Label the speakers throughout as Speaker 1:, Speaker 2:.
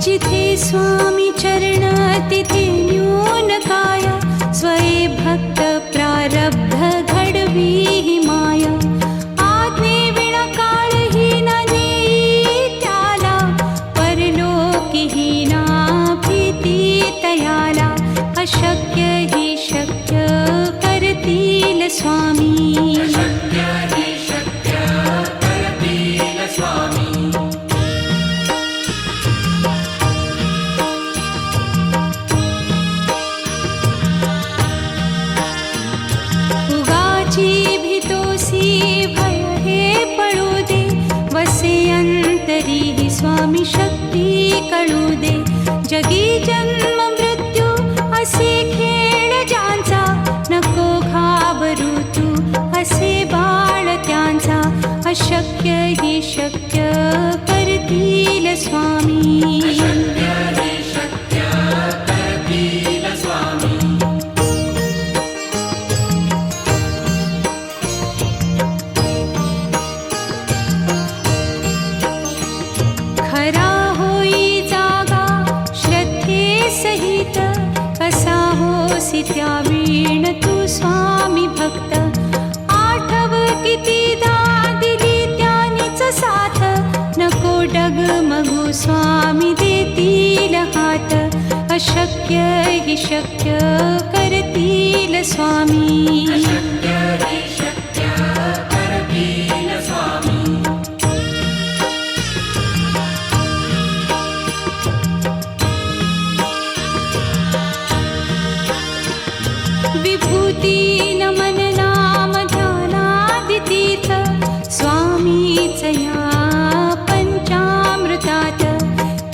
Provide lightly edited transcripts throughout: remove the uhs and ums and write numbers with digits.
Speaker 1: जिथे स्वामी चरण तिथे न्यून काया, स्वये भक्त प्रारब्ध घडवी ही माया. आज्ञे विना काळहीन नेई त्याला, परलोकीहीना भीती तयाला. अशक्य ही शक्य करतील स्वामी. स्वामी शक्ती कळू दे. जगी जन्म मृत्यू असे खेळ ज्यांचा, नको घाबरू तू असे बाळ त्यांचा. अशक्य ही शक्य करतील स्वामी. खरा होई जागा श्रद्धे सहित, कसा होसी त्या वीण तू स्वामी भक्त. आठव कितीदा दिली त्यानीच साथ, नको डगमगू स्वामी देतील हात. अशक्य ही शक्य करतील स्वामी. विभूती नमन नाम ध्यानादितीर्थ, स्वामीच या पंचामृतात.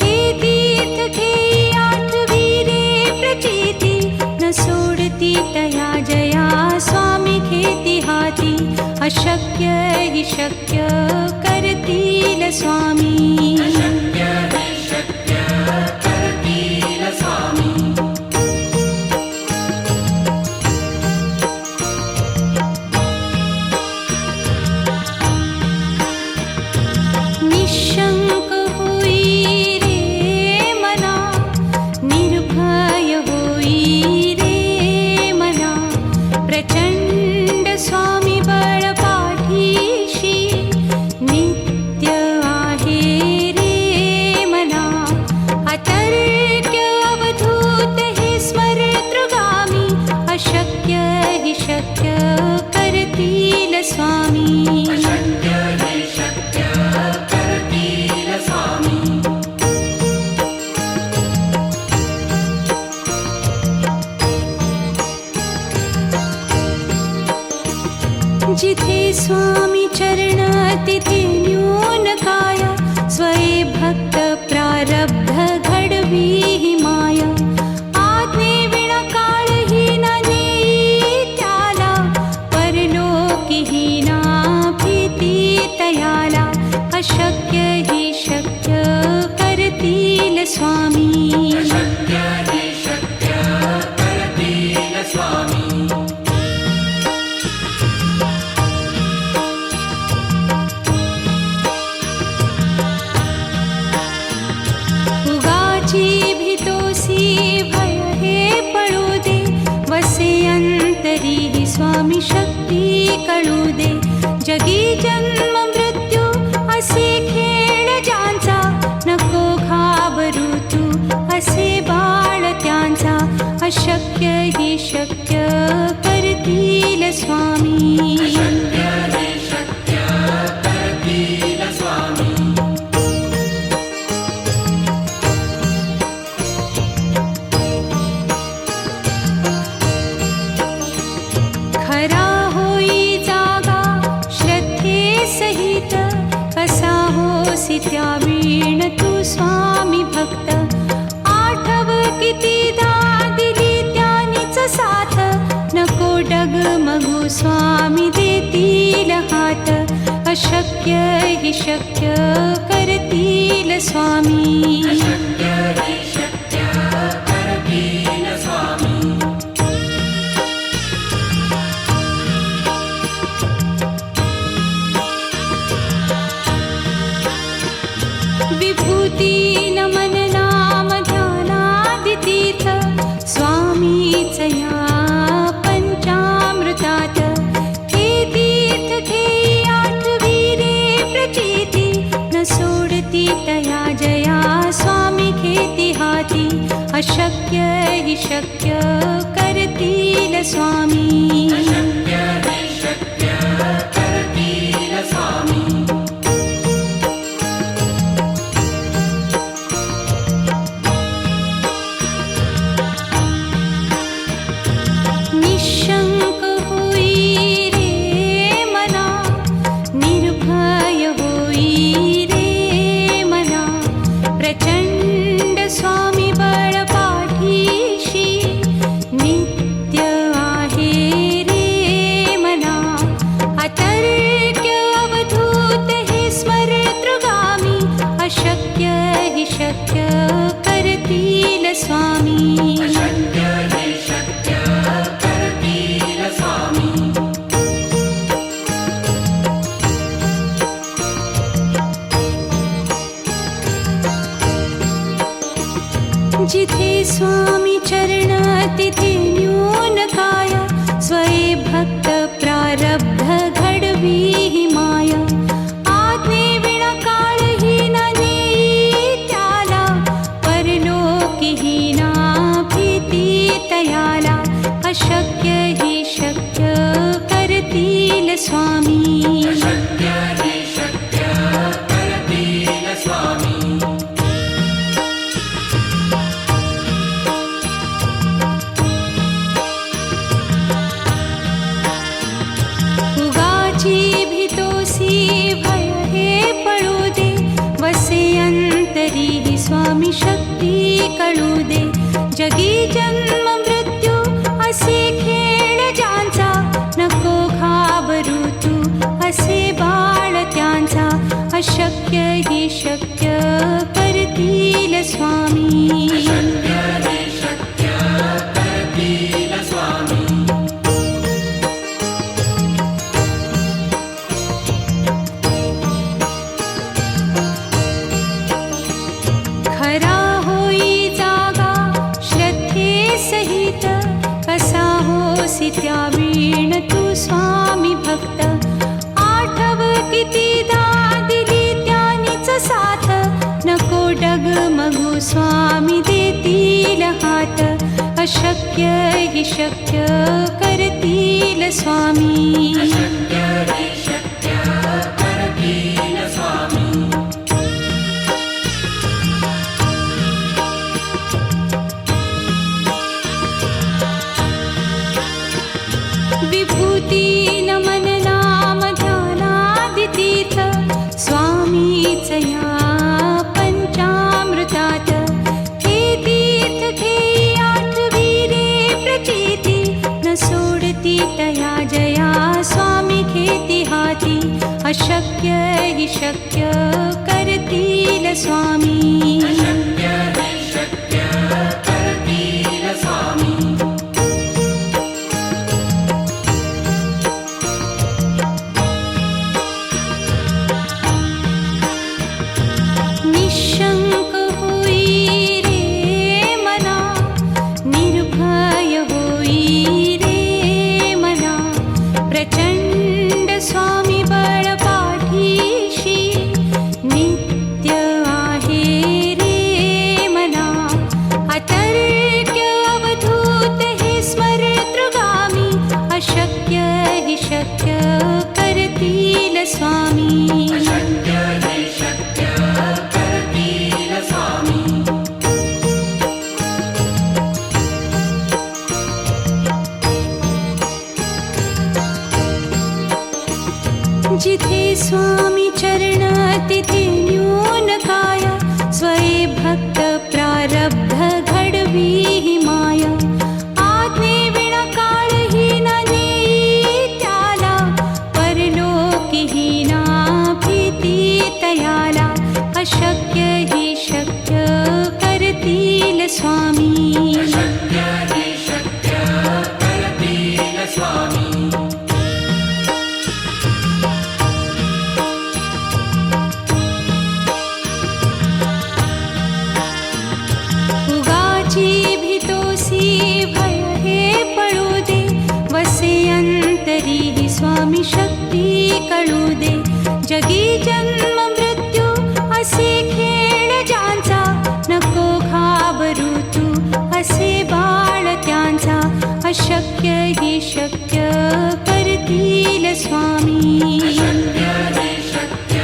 Speaker 1: हे तीर्थ घेई आठवी रे प्रचिती, न सोडती तया जया स्वामी घेती हाती. अशक्य ही शक्य करतील स्वामी. निशंक होई रे मना, निर्भय होई रे मना. प्रचंड स्वामी बळ पाठीशी, नित्य आहे रे मना. अतर्क्य अवधूत हे स्मरतृगामी, अशक्य ही शक्य करतील स्वामी. जिथे स्वामी चरण तिथे न्यून काया, स्वये भक्त प्रारब्ध घडवी ही माया. आज्ञे विना काळहीन नेई त्याला, परलोकीहीना भीती तयाला. अशक्य ही शक्य करतील स्वामी. भय हे पळू दे, वसे अंतरी ही स्वामी शक्ती कळू दे. जगी जन्म मृत्यू असे खेळ ज्यांचा, नको घाबरू तू असे बाळ त्यांचा. अशक्य ही शक्य करतील स्वामी. खरा होई जागा श्रद्धे सहित, कसा होसी त्या वीण तू स्वामी भक्त. आठव कितीदा दिली त्यानीच साथ, नको डगमगू स्वामी देतील हात. अशक्य ही शक्य करतील स्वामी. विभूती नमन नाम अशक्य हि शक्य करतील स्वामी.
Speaker 2: अशक्य हि शक्य करतील स्वामी.
Speaker 1: निशंक होई रे मना, निर्भय होई रे मना, प्रचंड स्वामी बळ पाठीशी नित्य आहे रे मना. अतर्क्य अवधूत हे स्मरतृगामी, अशक्य हि शक्य करतील स्वामी.
Speaker 2: अशक्य हि शक्य करतील स्वामी.
Speaker 1: जिथे स्वामी चरण तिथे न्यून काय, स्वये भक्त प्रारब्ध घडवी हि माय. आज्ञे विना काळही न नेई त्याला, परलोकी हि ना भीती तयाला. अशक्य हि शक्य करतील स्वामी.
Speaker 2: अशक्य हि शक्य करतील स्वामी.
Speaker 1: उगाची भीतोसी भय हे पळू दे, वसे अंतरी हि स्वामी शक्ती कळू दे. जगी जन्म मृत्यू असे खेळ ज्यांचा, नको घाबरू तू असे बाळ त्यांचा. अशक्य हि शक्य करतील स्वामी.
Speaker 2: अशक्य हि शक्य करतील स्वामी.
Speaker 1: खरा होई जागा श्रद्धे सहित, कसा होसी त्या वीण तू स्वामी भक्त. आठव कितीदा दिली त्यानीच साथ, नको डगमगू स्वामी देतील हात. अशक्य हि शक्य करतील स्वामी.
Speaker 2: अशक्य हि शक्य करतील स्वामी.
Speaker 1: विभूती नमन नाम ध्यानादितीर्थ, स्वामीच या पंचामृतात. हे तीर्थ घेई आठवी रे प्रचिती, न सोडती तया जया स्वामी घेती हाती. अशक्य हि शक्य करतील स्वामी.
Speaker 2: अशक्य हि शक्य करतील स्वामी.
Speaker 1: निशंक होई रे मना, निर्भय होई रे मना, प्रचंड स्वामी बळ पाठीशी नित्य आहे रे मना. अतर्क्य अवधूत हे स्मरतृगामी, अशक्य हि शक्य करतील स्वामी.
Speaker 2: अशक्य हि शक्य करतील स्वामी.
Speaker 1: जिथे स्वामी चरण तिथे न्यून काय, स्वये भक्त प्रारब्ध घडवी हि माय. आज्ञे विना काळही न नेई त्याला, परलोकी हि ना भीती तयाला. अशक्य हि शक्य करतील स्वामी.
Speaker 2: अशक्य हि शक्य करतील स्वामी.
Speaker 1: उगाची भीतोसी भय हे पळू दे, वसे अंतरी हि स्वामी शक्ती कळू दे. जगी जन्म मृत्यू असे खेळ ज्यांचा, नको घाबरू तू अशक्य हि शक्य करतील स्वामी.
Speaker 2: अशक्य हि शक्य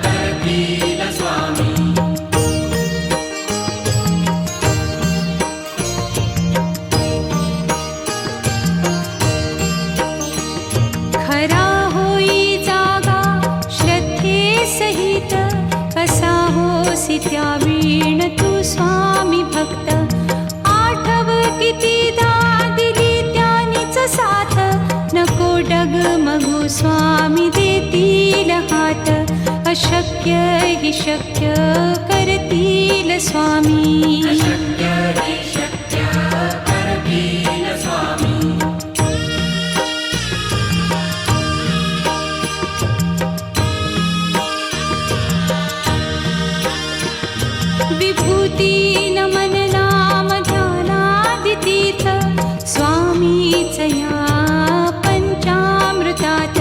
Speaker 2: करतील स्वामी.
Speaker 1: खरा होई जागा श्रद्धे सहित, कसा होसी त्या वीण तू स्वामी भक्त. आठव कितीदा दिली त्यानीच साथ, नको डगमगू स्वामी देतील हात. अशक्य हि शक्य करतील स्वामी.
Speaker 2: अशक्य हि शक्य करतील स्वामी.
Speaker 1: विभूती नमन नाम ध्यानादितीर्थ, स्वामीच या पंचामृतात.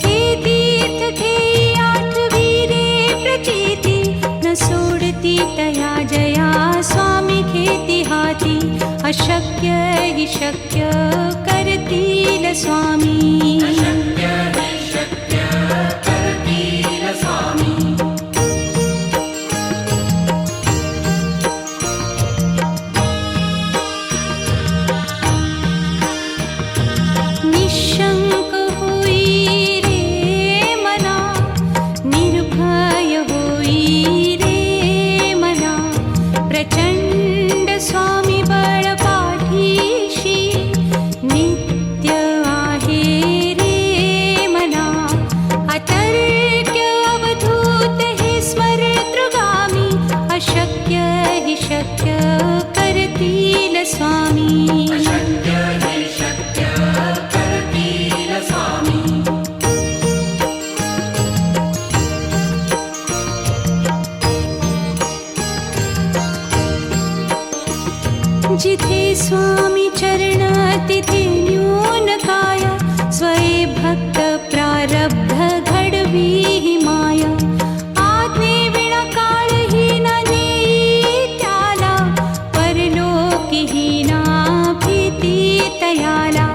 Speaker 1: हे तीर्थ घेई आठवी रे प्रचिती, न सोडती तया जया स्वामी घेती हाती. अशक्य हि शक्य करतील स्वामी.
Speaker 2: अशक्य हि शक्य करतील स्वामी.
Speaker 1: निशंक होई रे मना, निर्भय होई रे मना. प्रचंड स्वामी बळ पाठीशी, नित्य आहे रे मना. अतर्क्य अवधूत हे स्मरतृगामी, अशक्य हि शक्य करतील स्वामी.
Speaker 2: अशक्य हि शक्य करतील स्वामी.
Speaker 1: जिथे स्वामी चरण तिथे न्यून काय, स्वये भक्त प्रारब्ध घडवी ही माया. आज्ञे विना काळही न नेई त्याला, परलोकीही ना भीती तयाला.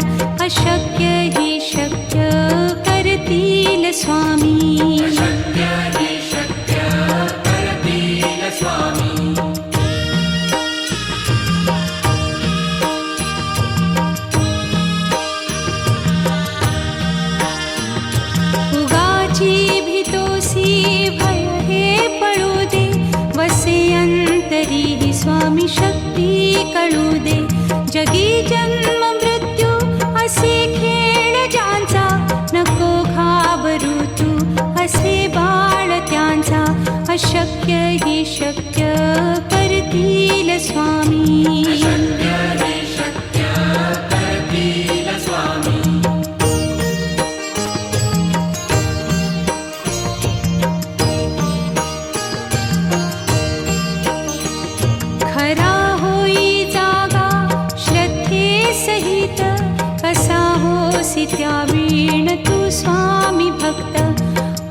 Speaker 1: अशक्य हि शक्य करतील स्वामी.
Speaker 2: अशक्य हि शक्य करतील स्वामी.
Speaker 1: उगाची भीतोसी भय हे पळू दे, वसे अंतरी ही स्वामी शक्ती कळू दे. जगी जन्म मृत्यू असे खेळ ज्यांचा, नको घाबरू तू असे बाळ त्यांचा. अशक्य हि शक्य करतील स्वामी.
Speaker 2: अशक्य हि शक्य करतील स्वामी.
Speaker 1: खरा होई जागा श्रद्धे सहित, कसा होसी त्या वीण तू स्वामी भक्त.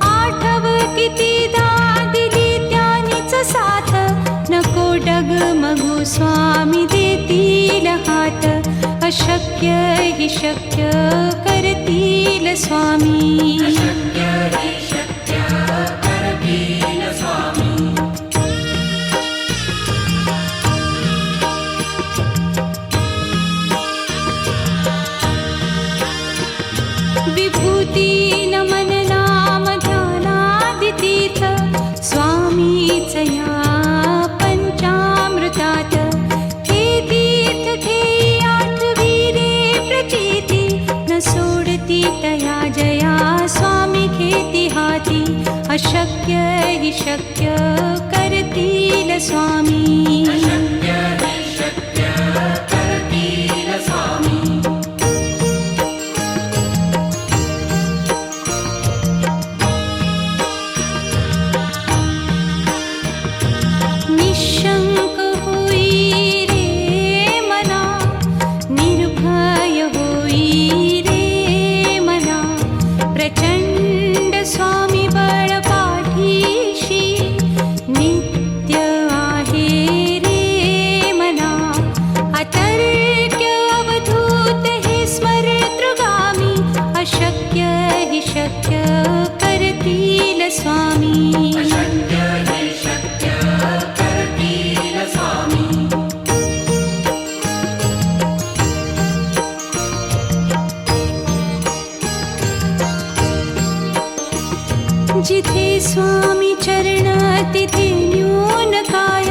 Speaker 1: आठव कितीदा दिली त्यानीच साथ, नको डगमगू स्वामी देतील हात. अशक्य हि शक्य करतील स्वामी.
Speaker 2: अशक्य हि शक्य करतील स्वामी.
Speaker 1: विभूती नमन नाम ध्यानादितीर्थ, स्वामीच या पंचामृतात. हे तीर्थ घेई आठवी रे प्रचिती, न सोडती तया जया स्वामी घेती हाती. अशक्य हि शक्य करतील स्वामी.
Speaker 2: अशक्य हि शक्य करतील स्वामी.
Speaker 1: निशंक होई रे मना, निर्भय होई रे मना. प्रचंड स्वामी बळ पाठीशी, नित्य आहे रे स्वामी
Speaker 2: अशक्य हे शक्य करतील स्वामी
Speaker 1: जिथे स्वामी चरण तिथे न्यून काय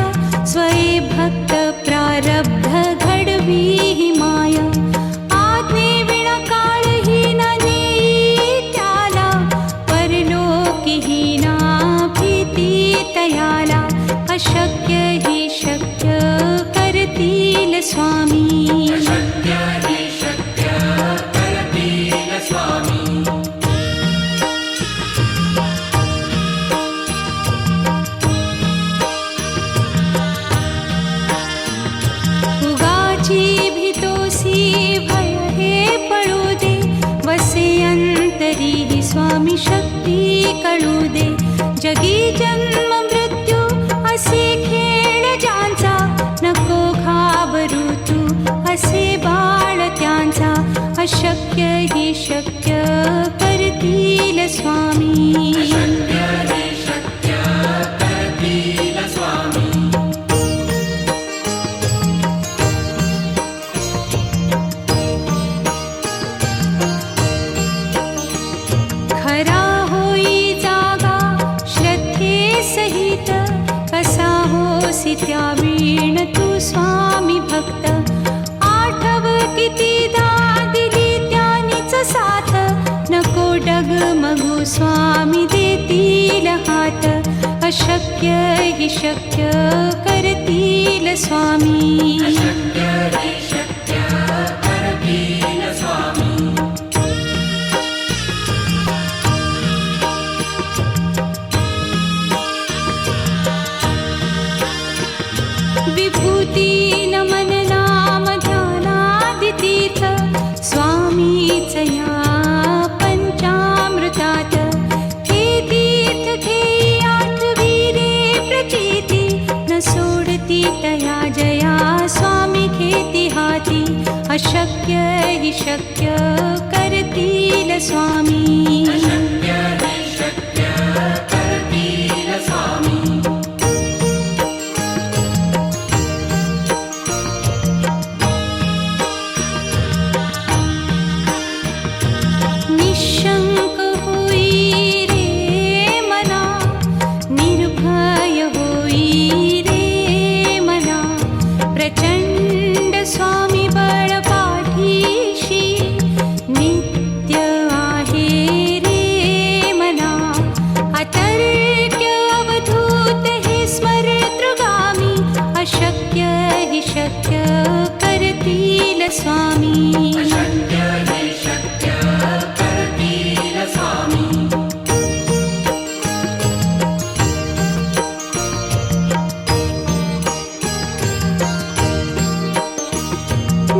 Speaker 1: स्वये भक्त प्रारब्ध घडवी ही माया आज्ञे विना काळही न नेई त्याला परलोकीही ना भीती तयाला अशक्य ही शक्य करतील स्वामी
Speaker 2: अशक्य हे शक्य करतील स्वामी
Speaker 1: उगाची भीतोसी भय हे पळू दे वसे अंतरी ही स्वामी शक्ती कळू दे जगी जन्म मृत्यू असे खेळ ज्यांचा नको घाबरू तू असे बाळ त्यांचा अशक्य ही शक्य करतील स्वामी
Speaker 2: अशक्य हे शक्य करतील स्वामी
Speaker 1: खरा होई जागा श्रद्धे सहित कसा होसी त्या वीण तू स्वामी भक्त आठव कितीदा दिली त्यानीच साथ नको डगमगू स्वामी देतील हात अशक्य ही शक्य करतील स्वामी
Speaker 2: अशक्य हे शक्य करतील स्वामी
Speaker 1: विभूती नमन नाम ध्यानादि तीर्थ स्वामीच या पंचामृतात हे तीर्थ घेई आठवी रे प्रचिती न सोडती तया जया स्वामी घेती हाती अशक्य ही शक्य करतील स्वामी
Speaker 2: अशक्य हे शक्य करतील स्वामी
Speaker 1: निशंक होई रे मना निर्भय होई रे मना प्रचंड स्वामी बळ पाठीशी नित्य आहे रे मना अतर्क्य अवधूत हे स्मरतृगामी अशक्य हि शक्य करतील स्वामी
Speaker 2: अशक्य हे शक्य करतील स्वामी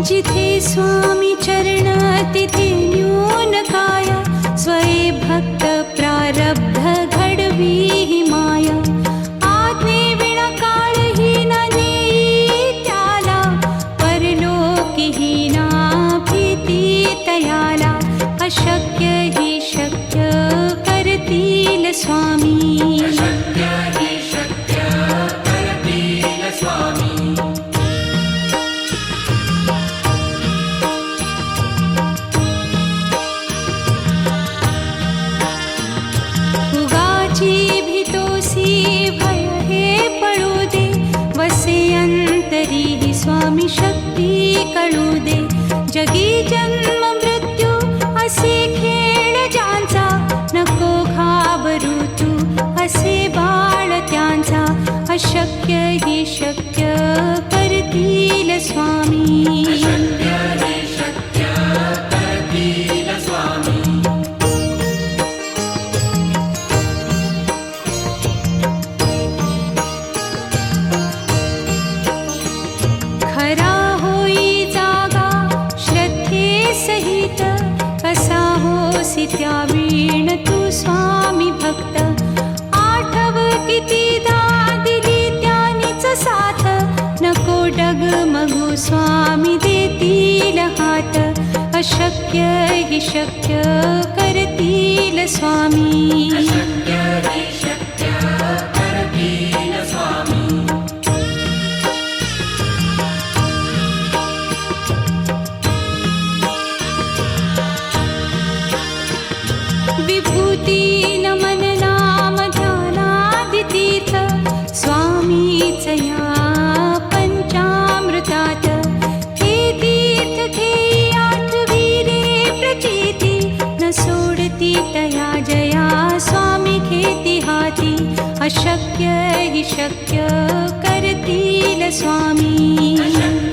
Speaker 1: जिथे स्वामी चरण तिथे न्यून काय स्वये भक्त प्रारब्ध घडवी ही माया आज्ञे विना काळही न नेई त्याला परलोकीही ना भीती तयाला अशक्य ही शक्य करतील स्वामी
Speaker 2: अशक्य हे शक्य करतील स्वामी
Speaker 1: उगाची भीतोसी भय हे पळू दे वसे अंतरी ही स्वामी शक्ती कळू दे जगी जन्म मृत्यू असे खेळ ज्यांचा नको घाबरू तू असे बाळ त्यांचा अशक्य ही शक्य करतील स्वामी
Speaker 2: अशक्य हे शक्य करतील स्वामी
Speaker 1: खरा होई जागा श्रद्धे सहित कसा होसी त्या वीण तू स्वामी भक्त आठव कितीदा दिली त्यानीच साथ नको डगमगू स्वामी देतील हात अशक्य हि शक्य करतील स्वामी
Speaker 2: अशक्य हे
Speaker 1: हि शक्य करतील स्वामी.